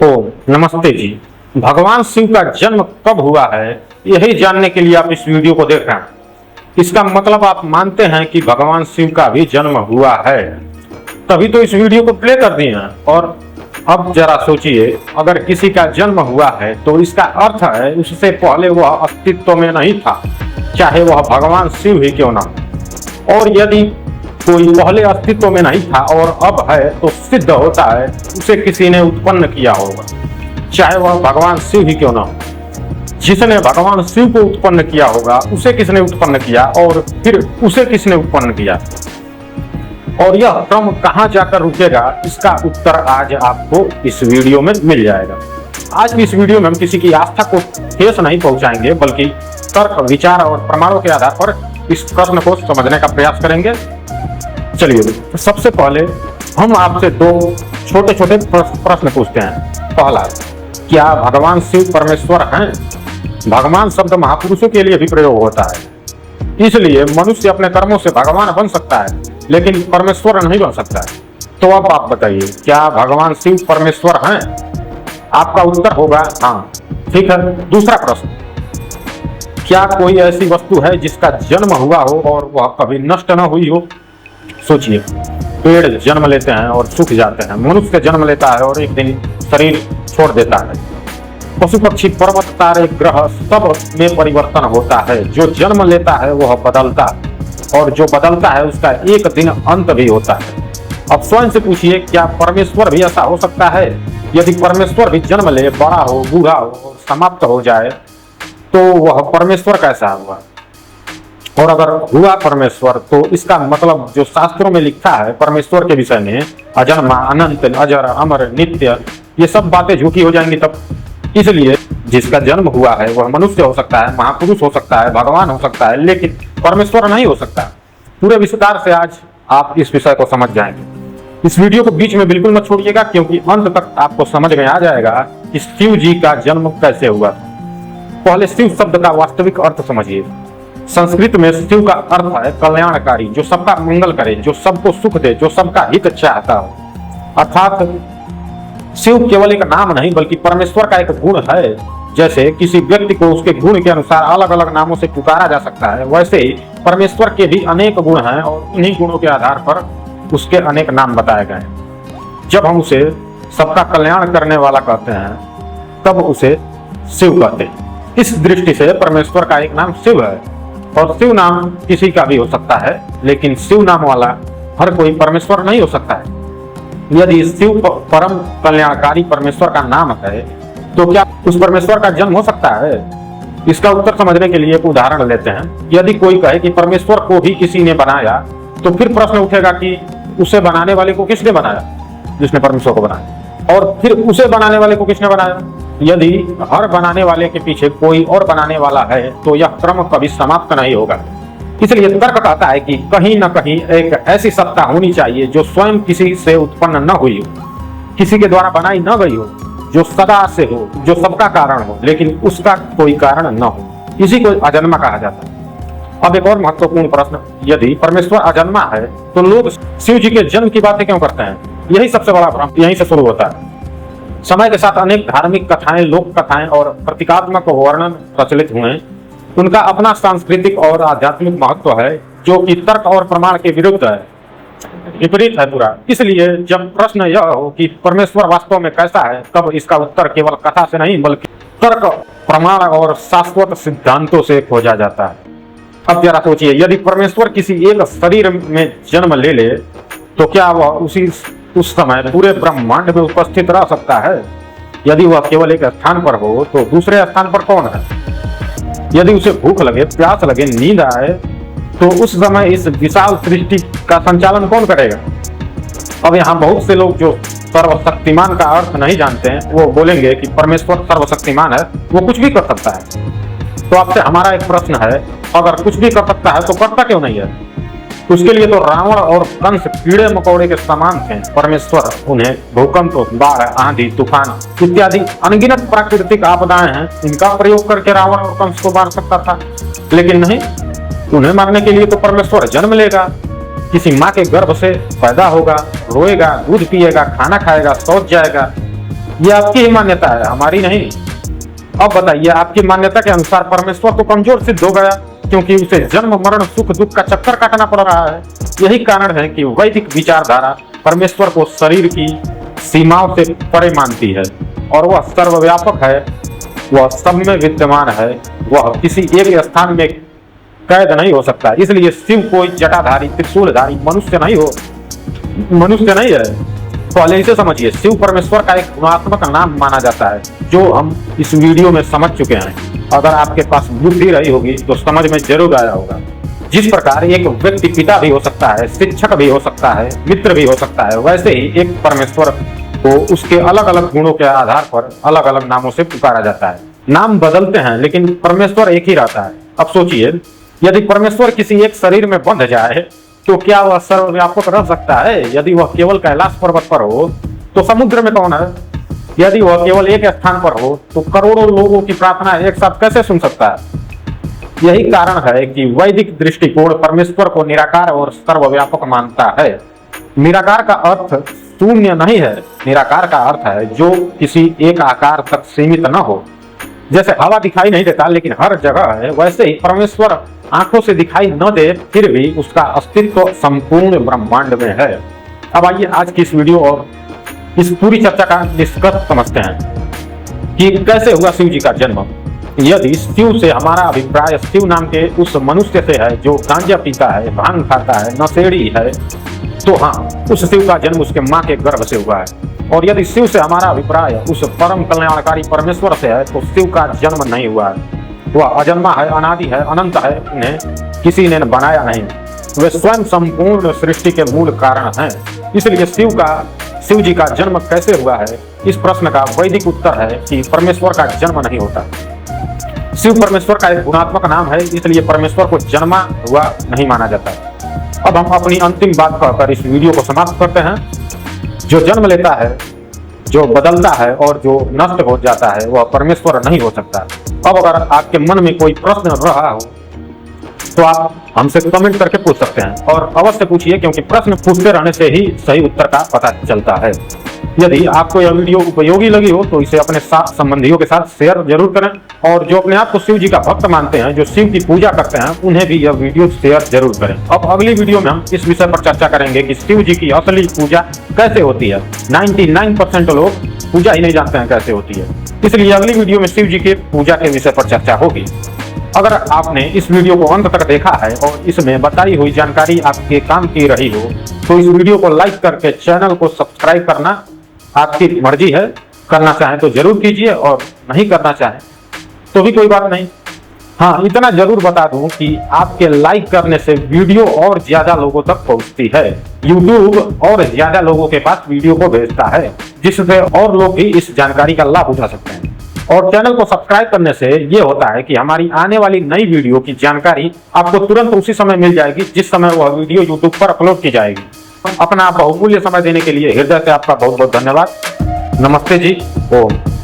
तो नमस्ते जी। भगवान शिव का जन्म कब हुआ है, यही जानने के लिए आप इस वीडियो को देख रहे हैं। इसका मतलब आप मानते हैं कि भगवान शिव का भी जन्म हुआ है, तभी तो इस वीडियो को प्ले कर दिए हैं। और अब जरा सोचिए, अगर किसी का जन्म हुआ है तो इसका अर्थ है उससे पहले वह अस्तित्व में नहीं था, चाहे वह भगवान शिव ही क्यों ना हो। और यदि कोई पहले अस्तित्व में नहीं था और अब है, तो सिद्ध होता है उसे किसी ने उत्पन्न किया होगा, चाहे वह भगवान शिव ही क्यों ना हो। जिसने भगवान शिव को उत्पन्न किया होगा उसे किसने उत्पन्न किया, और फिर उसे किसने उत्पन्न किया, और यह क्रम कहाँ जाकर रुकेगा, इसका उत्तर आज आपको इस वीडियो में मिल जाएगा। आज की इस वीडियो में हम किसी की आस्था को ठेस नहीं पहुंचाएंगे, बल्कि तर्क, विचार और प्रमाणों के आधार पर इस प्रश्न को समझने का प्रयास करेंगे। चलिए, तो सबसे पहले हम आपसे दो छोटे छोटे प्रश्न पूछते हैं। पहला, क्या भगवान शिव परमेश्वर हैं? भगवान शब्द महापुरुषों के लिए भी प्रयोग होता है, इसलिए मनुष्य अपने कर्मों से भगवान बन सकता है, लेकिन परमेश्वर नहीं बन सकता है। तो अब आप बताइए, क्या भगवान शिव परमेश्वर हैं? आपका उत्तर होगा हाँ। ठीक है। दूसरा प्रश्न, क्या कोई ऐसी वस्तु है जिसका जन्म हुआ हो और वह कभी नष्ट न हुई हो? सोचिए, पेड़ जन्म लेते हैं और सूख जाते हैं, मनुष्य जन्म लेता है और एक दिन शरीर छोड़ देता है, पशु पक्षी पर्वत तारे ग्रह सब में परिवर्तन होता है। जो जन्म लेता है वह बदलता है, और जो बदलता है उसका एक दिन अंत भी होता है। अब स्वयं से पूछिए, क्या परमेश्वर भी ऐसा हो सकता है? यदि परमेश्वर भी जन्म ले, बड़ा हो, बूढ़ा हो और समाप्त हो जाए, तो वह परमेश्वर कैसा हुआ? और अगर हुआ परमेश्वर, तो इसका मतलब जो शास्त्रों में लिखा है परमेश्वर के विषय में, अजन्मा, अनंत, अजर, अमर, नित्य, ये सब बातें झूठी हो जाएंगी तब। इसलिए जिसका जन्म हुआ है वह मनुष्य हो सकता है, महापुरुष हो सकता है, भगवान हो सकता है, लेकिन परमेश्वर नहीं हो सकता। पूरे विस्तार से आज आप इस विषय को समझ जाएंगे। इस वीडियो को बीच में बिल्कुल मत छोड़िएगा, क्योंकि अंत तक आपको समझ में आ जाएगा कि शिव जी का जन्म कैसे हुआ। पहले शिव शब्द का वास्तविक अर्थ समझिए। संस्कृत में शिव का अर्थ है कल्याणकारी, जो सबका मंगल करे, जो सबको सुख दे, जो सबका हित चाहता हो। अर्थात शिव केवल एक नाम नहीं, बल्कि परमेश्वर का एक गुण है। जैसे किसी व्यक्ति को उसके गुण के अनुसार अलग अलग नामों से पुकारा जा सकता है, वैसे ही परमेश्वर के भी अनेक गुण हैं और उन्हीं गुणों के आधार पर उसके अनेक नाम बताए गए हैं। जब हम उसे सबका कल्याण करने वाला कहते हैं, तब उसे शिव कहते हैं। इस दृष्टि से परमेश्वर का एक नाम शिव है, और शिव नाम किसी का भी हो सकता है, लेकिन शिव नाम वाला हर कोई परमेश्वर नहीं हो सकता है। यदि शिव परम कल्याणकारी परमेश्वर का नाम है, तो क्या उस परमेश्वर का जन्म हो सकता है? इसका उत्तर समझने के लिए एक उदाहरण लेते हैं। यदि कोई कहे कि परमेश्वर को भी किसी ने बनाया, तो फिर प्रश्न उठेगा कि उसे बनाने वाले को किसने बनाया? जिसने परमेश्वर को बनाया। और फिर उसे बनाने वाले को किसने बनाया? यदि हर बनाने वाले के पीछे कोई और बनाने वाला है, तो यह क्रम कभी समाप्त नहीं होगा। इसलिए तर्क कहता है कि कहीं न कहीं एक ऐसी सत्ता होनी चाहिए जो स्वयं किसी से उत्पन्न न हुई हो, किसी के द्वारा बनाई न गई हो, जो सदा से हो, जो सबका कारण हो, लेकिन उसका कोई कारण न हो। इसी को अजन्मा कहा जाता है। अब एक और महत्वपूर्ण प्रश्न, यदि परमेश्वर अजन्मा है, तो लोग शिव जी के जन्म की बातें क्यों करते हैं? यही सबसे बड़ा भ्रम यहीं से शुरू होता है। समय के साथ अनेक धार्मिक कथाएं, लोक कथाएं और प्रतीकात्मक वर्णन प्रचलित हुए। उनका अपना सांस्कृतिक और आध्यात्मिक महत्व है, जो कि तर्क और प्रमाण के विरुद्ध है, विपरीत है पूरा। इसलिए जब प्रश्न यह हो कि परमेश्वर वास्तव में कैसा है, तब इसका उत्तर केवल कथा से नहीं, बल्कि तर्क, प्रमाण और शाश्वत सिद्धांतों से खोजा जाता है। अब जरा सोचिए, यदि परमेश्वर किसी एक शरीर में जन्म ले ले, तो क्या वह उस समय पूरे ब्रह्मांड में उपस्थित रह सकता है? यदि वह केवल एक स्थान पर हो, तो दूसरे स्थान पर कौन है? यदि उसे भूख लगे, प्यास लगे, नींद आए, तो उस समय इस विशाल सृष्टि का संचालन कौन करेगा? अब यहाँ बहुत से लोग जो सर्वशक्तिमान का अर्थ नहीं जानते हैं, वो बोलेंगे कि परमेश्वर सर्वशक्तिमान है, वो कुछ भी कर सकता है। तो आपसे हमारा एक प्रश्न है, अगर कुछ भी कर सकता है तो करता क्यों नहीं है? उसके लिए तो रावण और कंस कीड़े मकोड़े के समान थे। परमेश्वर उन्हें भूकंप, बाढ़, आंधी, तूफान इत्यादि अनगिनत प्राकृतिक आपदाएं हैं, इनका प्रयोग करके रावण और कंस को मार सकता था, लेकिन नहीं। उन्हें मारने के लिए तो परमेश्वर जन्म लेगा, किसी माँ के गर्भ से पैदा होगा, रोएगा, दूध पिएगा, खाना खाएगा, शौच जाएगा, ये आपकी ही मान्यता है, हमारी नहीं। अब बताइए, आपकी मान्यता के अनुसार परमेश्वर तो कमजोर सिद्ध हो गया, क्योंकि उसे जन्म मरण सुख दुख का चक्कर काटना पड़ रहा है। यही कारण है कि वैदिक विचारधारा परमेश्वर को शरीर की सीमाओं से परे मानती है, और वह सर्वव्यापक है, वह सब में विद्यमान है, वह किसी एक स्थान में कैद नहीं हो सकता। इसलिए शिव कोई जटाधारी त्रिशूलधारी मनुष्य नहीं है। पहले इसे समझिए, शिव परमेश्वर का एक गुणात्मक नाम माना जाता है, जो हम इस वीडियो में समझ चुके हैं। अगर आपके पास बुद्धि रही होगी तो समझ में जरूर आया होगा। जिस प्रकार एक व्यक्ति पिता भी हो सकता है, शिक्षक भी हो सकता है, मित्र भी हो सकता है, वैसे ही एक परमेश्वर को उसके अलग अलग गुणों के आधार पर अलग अलग नामों से पुकारा जाता है। नाम बदलते हैं लेकिन परमेश्वर एक ही रहता है। अब सोचिए, यदि परमेश्वर किसी एक शरीर में बंध जाए तो क्या वह सर्वव्यापक रह सकता है? यदि वह केवल कैलाश पर्वत पर हो तो समुद्र में कौन है? यदि वह केवल एक स्थान पर हो तो करोड़ों लोगों की प्रार्थना एक साथ कैसे सुन सकता है? यही कारण है कि वैदिक दृष्टिकोण परमेश्वर को निराकार और सर्वव्यापक मानता है। निराकार का अर्थ शून्य नहीं है, निराकार का अर्थ है जो किसी एक आकार तक सीमित न हो। जैसे हवा दिखाई नहीं देता लेकिन हर जगह है, वैसे ही परमेश्वर आंखों से दिखाई न दे फिर भी उसका अस्तित्व संपूर्ण ब्रह्मांड में है। अब आइए आज की इस वीडियो और इस पूरी चर्चा का निष्कर्ष समझते हैं कि कैसे हुआ शिव जी का जन्म। यदि शिव से हमारा अभिप्राय शिव नाम के उस मनुष्य से है जो गांजा पीता है, भांग खाता है, नशेड़ी है, तो हाँ, उस शिव का जन्म उसके माँ के गर्भ से हुआ है। और यदि शिव से हमारा अभिप्राय उस परम कल्याणकारी परमेश्वर से है तो शिव का जन्म नहीं हुआ है। वह अजन्मा है, अनादि है, अनंत है, उन्हें किसी ने बनाया नहीं। वे स्वयं संपूर्ण सृष्टि के मूल कारण हैं। इसलिए शिव जी का जन्म कैसे हुआ है, इस प्रश्न का वैदिक उत्तर है कि परमेश्वर का जन्म नहीं होता। शिव परमेश्वर का एक गुणात्मक नाम है, इसलिए परमेश्वर को जन्मा हुआ नहीं माना जाता। अब हम अपनी अंतिम बात कहकर इस वीडियो को समाप्त करते हैं। जो जन्म लेता है, जो बदलता है और जो नष्ट हो जाता है, वह परमेश्वर नहीं हो सकता। अब अगर आपके मन में कोई प्रश्न रहा हो तो आप हमसे कमेंट करके पूछ सकते हैं, और अवश्य पूछिए, क्योंकि प्रश्न पूछते रहने से ही सही उत्तर का पता चलता है। यदि आपको यह वीडियो उपयोगी लगी हो तो इसे अपने संबंधियों के साथ शेयर जरूर करें, और जो अपने आप को शिव जी का भक्त मानते हैं, जो शिव की पूजा करते हैं, उन्हें भी यह वीडियो शेयर जरूर करें। अब अगली वीडियो में हम इस विषय पर चर्चा करेंगे कि शिव जी की असली पूजा कैसे होती है। 99% लोग पूजा ही नहीं जानते हैं कैसे होती है, इसलिए अगली वीडियो में शिव जी के पूजा के विषय पर चर्चा होगी। अगर आपने इस वीडियो को अंत तक देखा है और इसमें बताई हुई जानकारी आपके काम की रही हो तो इस वीडियो को लाइक करके चैनल को सब्सक्राइब करना आपकी मर्जी है। करना चाहें तो जरूर कीजिए, और नहीं करना चाहें तो भी कोई बात नहीं। हाँ, इतना जरूर बता दूं कि आपके लाइक करने से वीडियो और ज्यादा लोगों तक पहुंचती है। YouTube और ज्यादा लोगों के पास वीडियो को भेजता है, जिससे और लोग भी इस जानकारी का लाभ उठा सकते हैं। और चैनल को सब्सक्राइब करने से ये होता है कि हमारी आने वाली नई वीडियो की जानकारी आपको तुरंत उसी समय मिल जाएगी जिस समय वह वीडियो YouTube पर अपलोड की जाएगी। अपना बहुमूल्य समय देने के लिए हृदय से आपका बहुत बहुत धन्यवाद। नमस्ते जी। ओम।